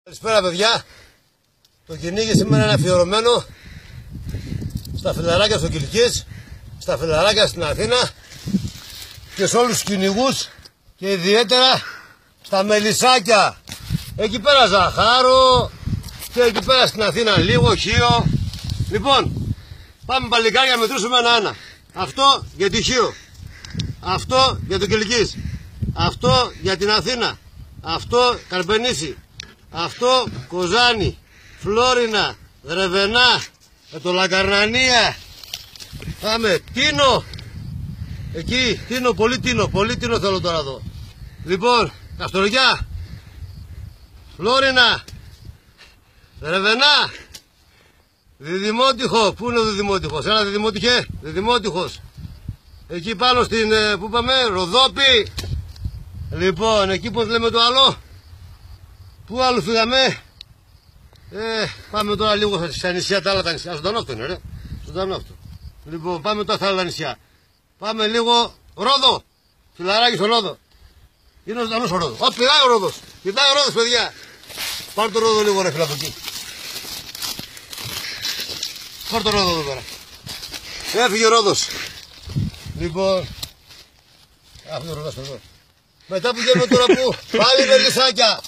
Καλησπέρα παιδιά. Το κυνήγι σήμερα είναι αφιερωμένο στα φιλαράκια στο Κιλκής, στα φιλαράκια στην Αθήνα και σε όλους τους κυνηγούς και ιδιαίτερα στα Μελισσάκια. Εκεί πέρα Ζαχάρο και εκεί πέρα στην Αθήνα λίγο Χίο. Λοιπόν, πάμε παλικάρια να μετρήσουμε ένα-ένα. Αυτό για τη Χίο, αυτό για το Κιλκής, αυτό για την Αθήνα, αυτό Καρπενήσι, αυτό Κοζάνη, Φλόρινα, Δρεβενά, το Λαγκαρνανία. Πάμε, Τίνο. Εκεί, Τίνο, πολύ Τίνο θέλω τώρα εδώ. Λοιπόν, Καστοριά, Φλόρινα, Δρεβενά, Διδημότυχο. Πού είναι ο Διδημότυχος? Ένα Διδημότυχε, Διδημότυχος. Εκεί πάνω στην, πού πάμε, Ροδόπη. Λοιπόν, εκεί πώς λέμε το άλλο? Πού άλλο φύγαμε? Πάμε τώρα λίγο στα νησιά, τα άλλα τα νησιά. Ζωντανό αυτό είναι, ρε. Ζωντανό αυτό. Λοιπόν, πάμε τώρα στα άλλα νησιά. Πάμε λίγο Ρόδο. Φιλαράκι στο Ρόδο. Είναι ο ζωντανός ο Ρόδος. Ω, πηδάει ο Ρόδος. Πηδάει ο Ρόδος, παιδιά. Πάρ' το Ρόδο λίγο, ρε φίλα από εκεί. Πάρ' το Ρόδο εδώ πέρα. Έφυγε ο Ρόδος. Λοιπόν, αυτό ο Ρόδος εδώ. Μετά που γίνουμε τώρα που πάλι Μελισσάκια.